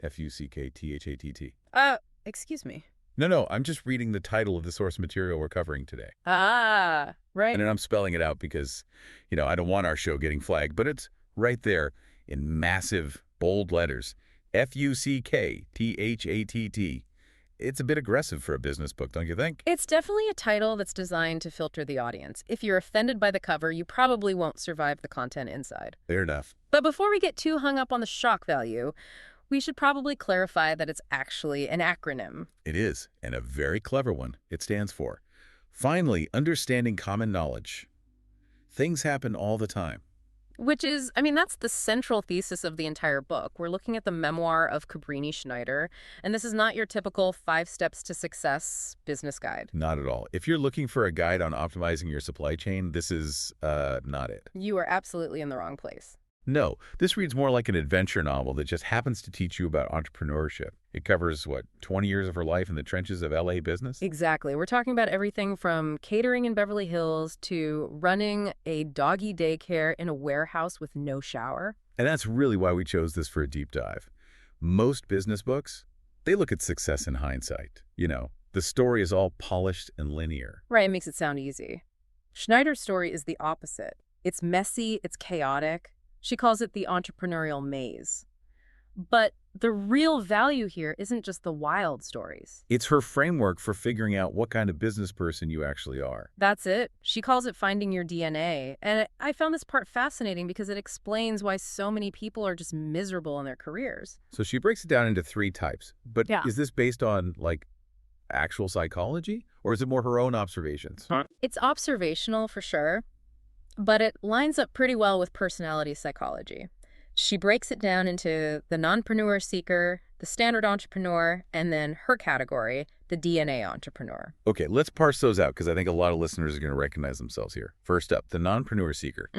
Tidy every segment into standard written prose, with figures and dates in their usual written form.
F.U.C.K, T.H.A.T.T. Excuse me. No, I'm just reading the title of the source material we're covering today. Ah, right. And then I'm spelling it out because, I don't want our show getting flagged, but it's right there in massive, bold letters. F.U.C.K, T.H.A.T.T. It's a bit aggressive for a business book, don't you think? It's definitely a title that's designed to filter the audience. If you're offended by the cover, you probably won't survive the content inside. Fair enough. But before we get too hung up on the shock value, we should probably clarify that it's actually an acronym. It is, and a very clever one. It stands for, finally, understanding common knowledge. Things happen all the time. Which is, that's the central thesis of the entire book. We're looking at the memoir of Cabrini Schnyder, and this is not your typical 5 steps to success business guide. Not at all. If you're looking for a guide on optimizing your supply chain, this is not it. You are absolutely in the wrong place. No, this reads more like an adventure novel that just happens to teach you about entrepreneurship. It covers, 20 years of her life in the trenches of LA business? Exactly. We're talking about everything from catering in Beverly Hills to running a doggy daycare in a warehouse with no shower. And that's really why we chose this for a deep dive. Most business books, they look at success in hindsight. The story is all polished and linear. Right, it makes it sound easy. Schneider's story is the opposite. It's messy, it's chaotic. She calls it the entrepreneurial maze. But the real value here isn't just the wild stories. It's her framework for figuring out what kind of business person you actually are. That's it. She calls it finding your DNA. And I found this part fascinating because it explains why so many people are just miserable in their careers. So she breaks it down into 3 types. But Yeah. Is this based on, actual psychology? Or is it more her own observations? It's observational for sure, but it lines up pretty well with personality psychology. She breaks it down into the nonpreneur seeker, the standard entrepreneur, and then her category, the DNA entrepreneur. Okay, let's parse those out because I think a lot of listeners are going to recognize themselves here. First up, the nonpreneur seeker.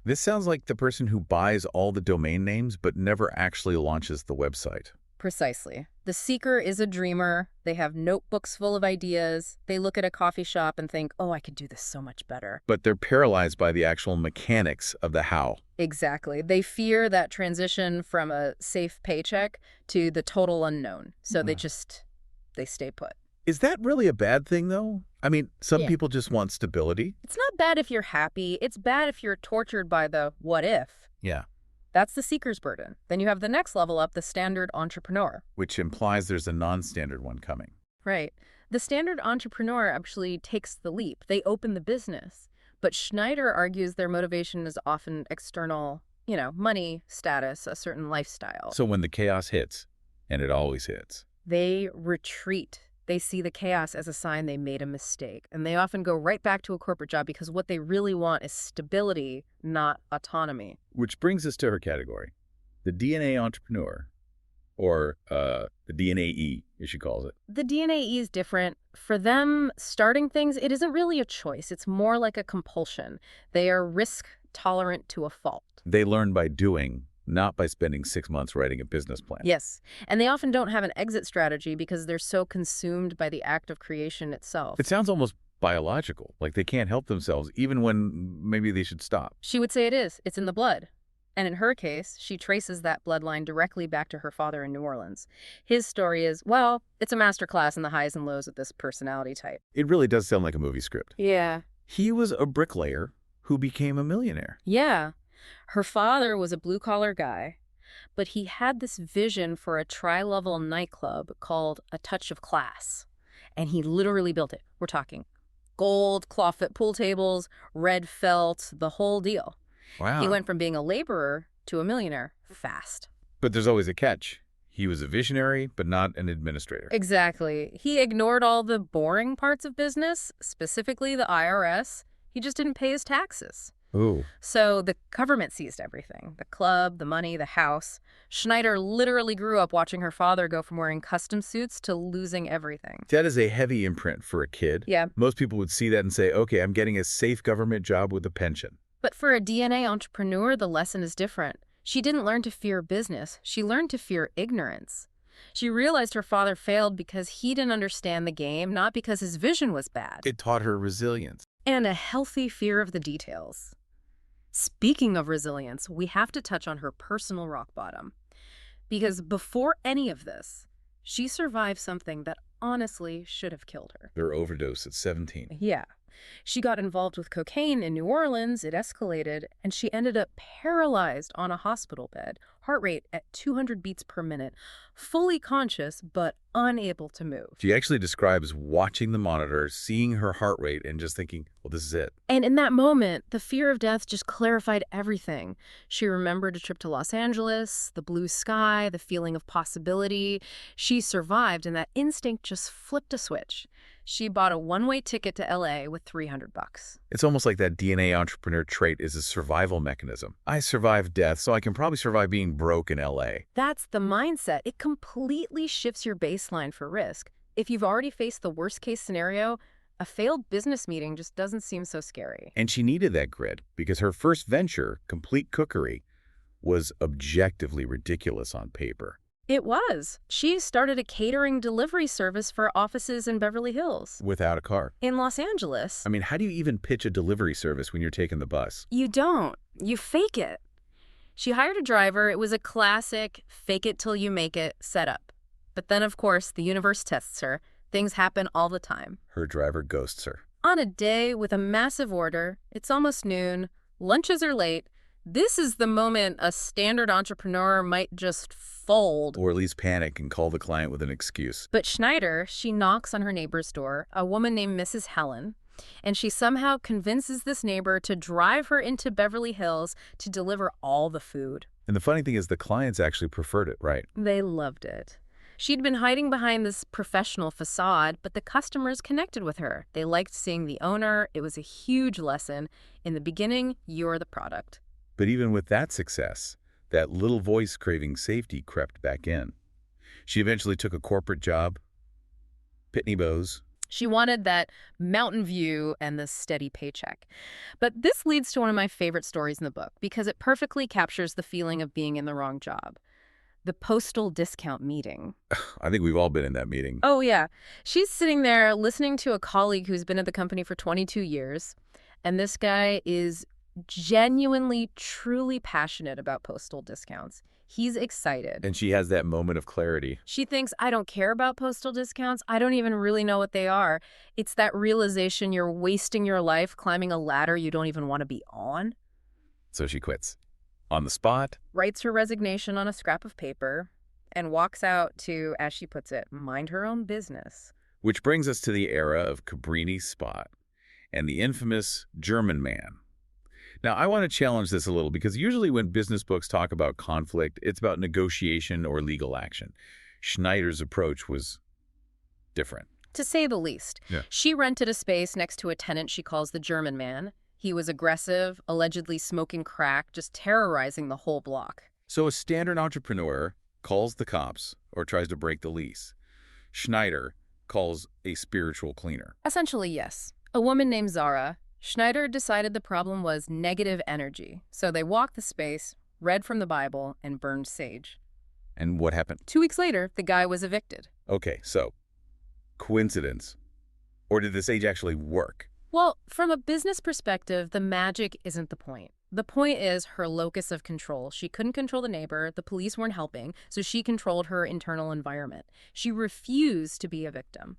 This sounds like the person who buys all the domain names but never actually launches the website. Precisely. The seeker is a dreamer. They have notebooks full of ideas. They look at a coffee shop and think, oh, I could do this so much better. But they're paralyzed by the actual mechanics of the how. Exactly. They fear that transition from a safe paycheck to the total unknown. So they stay put. Is that really a bad thing, though? Some people just want stability. It's not bad if you're happy. It's bad if you're tortured by the what if. Yeah. That's the seeker's burden. Then you have the next level up, the standard entrepreneur. Which implies there's a non-standard one coming. Right. The standard entrepreneur actually takes the leap. They open the business. But Schneider argues their motivation is often external, money, status, a certain lifestyle. So when the chaos hits, and it always hits, they retreat. They see the chaos as a sign they made a mistake. And they often go right back to a corporate job because what they really want is stability, not autonomy. Which brings us to her category, the DNA entrepreneur, or the DNA-E, as she calls it. The DNA-E is different. For them, starting things, it isn't really a choice. It's more like a compulsion. They are risk-tolerant to a fault. They learn by doing, not by spending 6 months writing a business plan. Yes, and they often don't have an exit strategy because they're so consumed by the act of creation itself. It sounds almost biological, like they can't help themselves, even when maybe they should stop. She would say it is. It's in the blood. And in her case, she traces that bloodline directly back to her father in New Orleans. His story is, well, it's a masterclass in the highs and lows of this personality type. It really does sound like a movie script. Yeah. He was a bricklayer who became a millionaire. Yeah. Her father was a blue-collar guy, but he had this vision for a tri-level nightclub called A Touch of Class. And he literally built it. We're talking gold, clawfoot pool tables, red felt, the whole deal. Wow. He went from being a laborer to a millionaire fast. But there's always a catch. He was a visionary, but not an administrator. Exactly. He ignored all the boring parts of business, specifically the IRS. He just didn't pay his taxes. Ooh. So the government seized everything. The club, the money, the house. Schneider literally grew up watching her father go from wearing custom suits to losing everything. That is a heavy imprint for a kid. Yeah. Most people would see that and say, okay, I'm getting a safe government job with a pension. But for a DNA entrepreneur, the lesson is different. She didn't learn to fear business. She learned to fear ignorance. She realized her father failed because he didn't understand the game, not because his vision was bad. It taught her resilience. And a healthy fear of the details. Speaking of resilience, we have to touch on her personal rock bottom. Because before any of this, she survived something that honestly should have killed her. Their overdose at 17. Yeah. She got involved with cocaine in New Orleans, it escalated, and she ended up paralyzed on a hospital bed, heart rate at 200 beats per minute, fully conscious but unable to move. She actually describes watching the monitor, seeing her heart rate, and just thinking, well, this is it. And in that moment, the fear of death just clarified everything. She remembered a trip to Los Angeles, the blue sky, the feeling of possibility. She survived, and that instinct just flipped a switch. She bought a one-way ticket to LA with $300. It's almost like that DNA entrepreneur trait is a survival mechanism. I survived death, so I can probably survive being broke in LA. That's the mindset. It completely shifts your baseline for risk. If you've already faced the worst-case scenario, a failed business meeting just doesn't seem so scary. And she needed that grit because her first venture, Complete Cookery, was objectively ridiculous on paper. It was. She started a catering delivery service for offices in Beverly Hills. Without a car. In Los Angeles. I mean, how do you even pitch a delivery service when you're taking the bus? You don't. You fake it. She hired a driver. It was a classic fake it till you make it setup. But then, of course, the universe tests her. Things happen all the time. Her driver ghosts her. On a day with a massive order, it's almost noon, lunches are late. This is the moment a standard entrepreneur might just fold. Or at least panic and call the client with an excuse. But Schnyder, she knocks on her neighbor's door, a woman named Mrs. Helen, and she somehow convinces this neighbor to drive her into Beverly Hills to deliver all the food. And the funny thing is the clients actually preferred it, right? They loved it. She'd been hiding behind this professional facade, but the customers connected with her. They liked seeing the owner. It was a huge lesson. In the beginning, you're the product. But even with that success, that little voice craving safety crept back in. She eventually took a corporate job, Pitney Bowes. She wanted that mountain view and the steady paycheck. But this leads to one of my favorite stories in the book because it perfectly captures the feeling of being in the wrong job. The postal discount meeting. I think we've all been in that meeting. Oh, yeah. She's sitting there listening to a colleague who's been at the company for 22 years, and this guy is genuinely, truly passionate about postal discounts. He's excited. And she has that moment of clarity. She thinks, I don't care about postal discounts. I don't even really know what they are. It's that realization you're wasting your life climbing a ladder you don't even want to be on. So she quits. On the spot. Writes her resignation on a scrap of paper and walks out to, as she puts it, mind her own business. Which brings us to the era of Cabrini Spot and the infamous German man. Now, I want to challenge this a little because usually when business books talk about conflict, it's about negotiation or legal action. Schnyder's approach was different. To say the least. Yeah. She rented a space next to a tenant she calls the German man. He was aggressive, allegedly smoking crack, just terrorizing the whole block. So a standard entrepreneur calls the cops or tries to break the lease. Schnyder calls a spiritual cleaner. Essentially, yes. A woman named Zara. Schnyder decided the problem was negative energy. So they walked the space, read from the Bible, and burned sage. And what happened? 2 weeks later, the guy was evicted. Okay, so coincidence? Or did the sage actually work? Well, from a business perspective, the magic isn't the point. The point is her locus of control. She couldn't control the neighbor, the police weren't helping, so she controlled her internal environment. She refused to be a victim.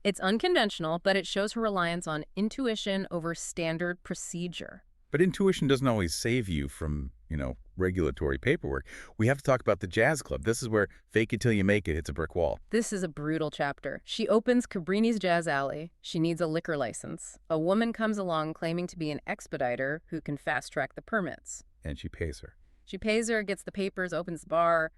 It's unconventional, but it shows her reliance on intuition over standard procedure. But intuition doesn't always save you from, regulatory paperwork. We have to talk about the jazz club. This is where fake it till you make it hits a brick wall. This is a brutal chapter. She opens Cabrini's Jazz Alley. She needs a liquor license. A woman comes along claiming to be an expediter who can fast-track the permits. And she pays her. She pays her, gets the papers, opens the bar,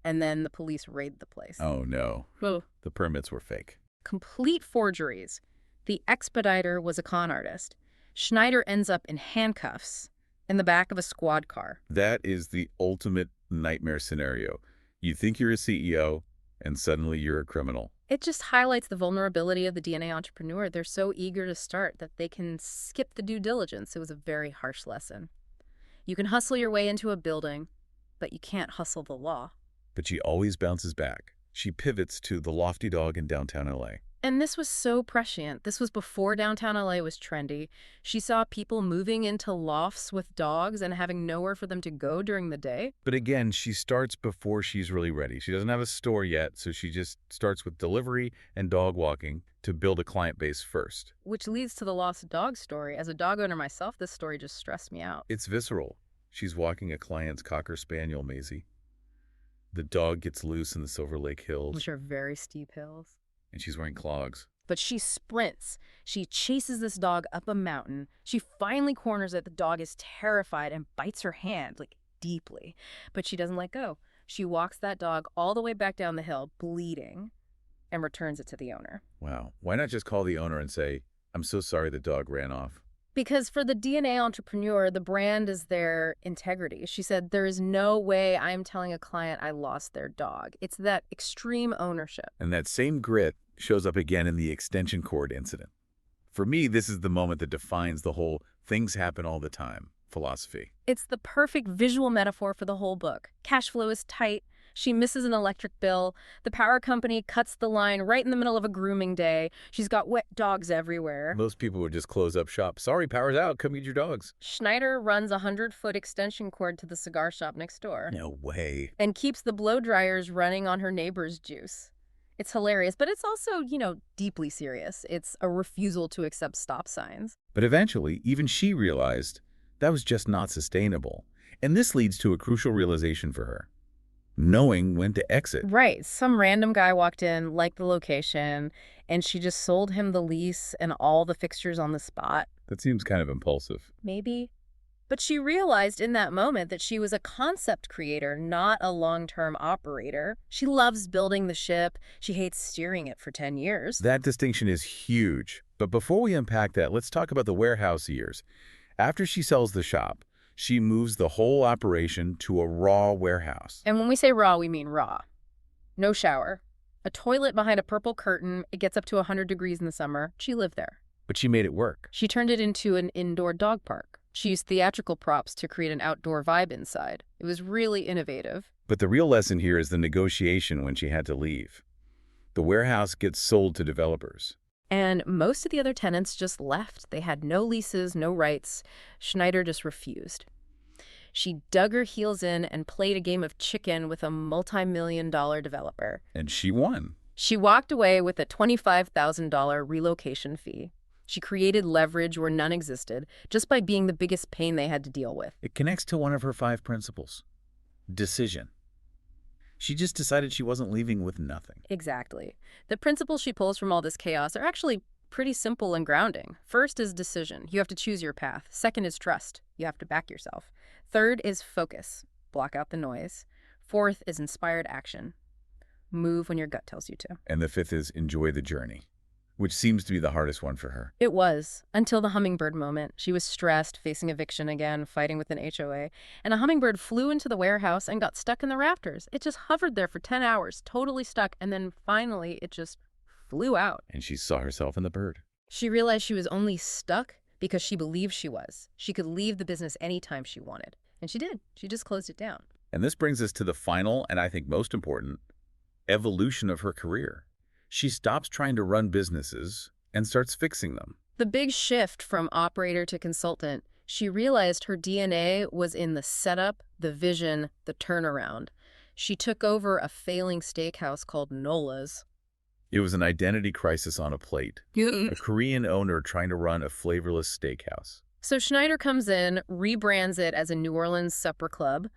and then the police raid the place. Oh, no. Whoa. The permits were fake. Complete forgeries. The expediter was a con artist. Schnyder ends up in handcuffs in the back of a squad car. That is the ultimate nightmare scenario. You think you're a CEO, and suddenly you're a criminal. It just highlights the vulnerability of the DNA entrepreneur. They're so eager to start that they can skip the due diligence. It was a very harsh lesson. You can hustle your way into a building, but you can't hustle the law. But she always bounces back. She pivots to the Lofty Dog in downtown LA. And this was so prescient. This was before downtown LA was trendy. She saw people moving into lofts with dogs and having nowhere for them to go during the day. But again, she starts before she's really ready. She doesn't have a store yet, so she just starts with delivery and dog walking to build a client base first. Which leads to the lost dog story. As a dog owner myself, this story just stressed me out. It's visceral. She's walking a client's Cocker Spaniel, Maisie. The dog gets loose in the Silver Lake Hills, Which are very steep hills. and she's wearing clogs. But she sprints. She chases this dog up a mountain. She finally corners it. The dog is terrified and bites her hand, like deeply. But she doesn't let go. She walks that dog all the way back down the hill, bleeding, and returns it to the owner. Wow. Why not just call the owner and say, "I'm so sorry the dog ran off"? Because for the DNA entrepreneur, the brand is their integrity. She said, there is no way I'm telling a client I lost their dog. It's that extreme ownership. And that same grit shows up again in the extension cord incident. For me, this is the moment that defines the whole things happen all the time philosophy. It's the perfect visual metaphor for the whole book. Cash flow is tight. She misses an electric bill. The power company cuts the line right in the middle of a grooming day. She's got wet dogs everywhere. Most people would just close up shop. Sorry, power's out. Come get your dogs. Schnyder runs a 100-foot extension cord to the cigar shop next door. No way. And keeps the blow dryers running on her neighbor's juice. It's hilarious, but it's also, deeply serious. It's a refusal to accept stop signs. But eventually, even she realized that was just not sustainable. And this leads to a crucial realization for her. Knowing when to exit. Right. Some random guy walked in, liked the location, and she just sold him the lease and all the fixtures on the spot. That seems kind of impulsive. Maybe. But she realized in that moment that she was a concept creator, not a long-term operator. She loves building the ship. She hates steering it for 10 years. That distinction is huge. But before we unpack that, let's talk about the warehouse years. After she sells the shop, she moves the whole operation to a raw warehouse. And when we say raw, we mean raw. No shower. A toilet behind a purple curtain. It gets up to 100 degrees in the summer. She lived there. But she made it work. She turned it into an indoor dog park. She used theatrical props to create an outdoor vibe inside. It was really innovative. But the real lesson here is the negotiation when she had to leave. The warehouse gets sold to developers. And most of the other tenants just left. They had no leases, no rights. Schnyder just refused. She dug her heels in and played a game of chicken with a multi-million-dollar developer. And she won. She walked away with a $25,000 relocation fee. She created leverage where none existed just by being the biggest pain they had to deal with. It connects to one of her 5 principles. Decision. She just decided she wasn't leaving with nothing. Exactly. The principles she pulls from all this chaos are actually pretty simple and grounding. First is decision. You have to choose your path. Second is trust. You have to back yourself. Third is focus. Block out the noise. Fourth is inspired action. Move when your gut tells you to. And the 5th is enjoy the journey, which seems to be the hardest one for her. It was, until the hummingbird moment. She was stressed, facing eviction again, fighting with an HOA, and a hummingbird flew into the warehouse and got stuck in the rafters. It just hovered there for 10 hours, totally stuck, and then finally it just flew out. And she saw herself in the bird. She realized she was only stuck because she believed she was. She could leave the business anytime she wanted. And she did. She just closed it down. And this brings us to the final, and I think most important, evolution of her career. She stops trying to run businesses and starts fixing them. The big shift from operator to consultant, she realized her DNA was in the setup, the vision, the turnaround. She took over a failing steakhouse called Nola's. It was an identity crisis on a plate. A Korean owner trying to run a flavorless steakhouse. So Schnyder comes in, rebrands it as a New Orleans supper club,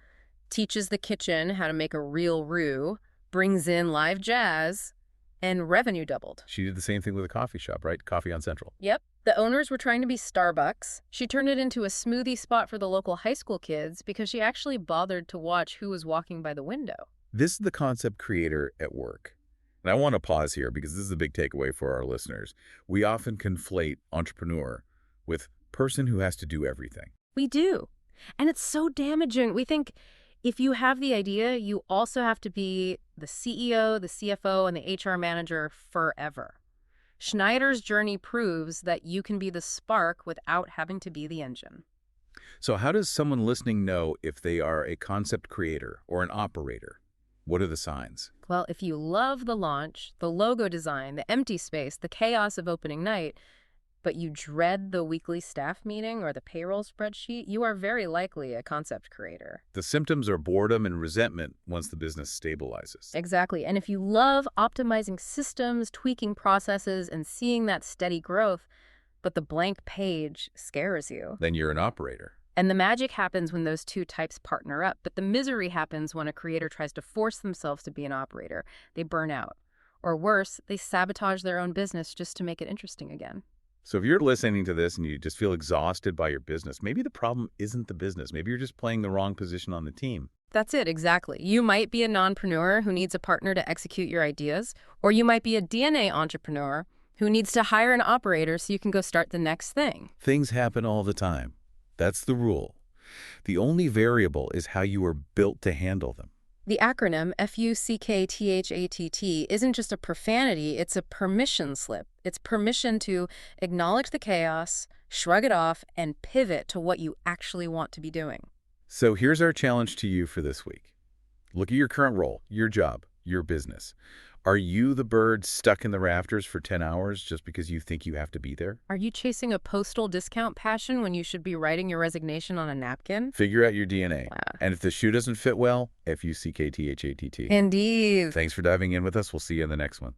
teaches the kitchen how to make a real roux, brings in live jazz, and revenue doubled. She did the same thing with a coffee shop, right? Coffee on Central. Yep. The owners were trying to be Starbucks. She turned it into a smoothie spot for the local high school kids because she actually bothered to watch who was walking by the window. This is the concept creator at work. And I want to pause here because this is a big takeaway for our listeners. We often conflate entrepreneur with person who has to do everything. We do. And it's so damaging. We think if you have the idea, you also have to be the CEO, the CFO, and the HR manager forever. Schnyder's journey proves that you can be the spark without having to be the engine. So how does someone listening know if they are a concept creator or an operator? What are the signs? Well, if you love the launch, the logo design, the empty space, the chaos of opening night, but you dread the weekly staff meeting or the payroll spreadsheet, you are very likely a concept creator. The symptoms are boredom and resentment once the business stabilizes. Exactly. And if you love optimizing systems, tweaking processes, and seeing that steady growth, but the blank page scares you. Then you're an operator. And the magic happens when those two types partner up, but the misery happens when a creator tries to force themselves to be an operator. They burn out. Or worse, they sabotage their own business just to make it interesting again. So if you're listening to this and you just feel exhausted by your business, maybe the problem isn't the business. Maybe you're just playing the wrong position on the team. That's it, exactly. You might be a nonpreneur who needs a partner to execute your ideas, or you might be a DNA entrepreneur who needs to hire an operator so you can go start the next thing. Things happen all the time. That's the rule. The only variable is how you are built to handle them. The acronym F.U.C.K, T.H.A.T.T isn't just a profanity, it's a permission slip. It's permission to acknowledge the chaos, shrug it off, and pivot to what you actually want to be doing. So here's our challenge to you for this week. Look at your current role, your job, your business. Are you the bird stuck in the rafters for 10 hours just because you think you have to be there? Are you chasing a postal discount passion when you should be writing your resignation on a napkin? Figure out your DNA. Wow. And if the shoe doesn't fit well, F-U-C-K, T-H-A-T-T. Indeed. Thanks for diving in with us. We'll see you in the next one.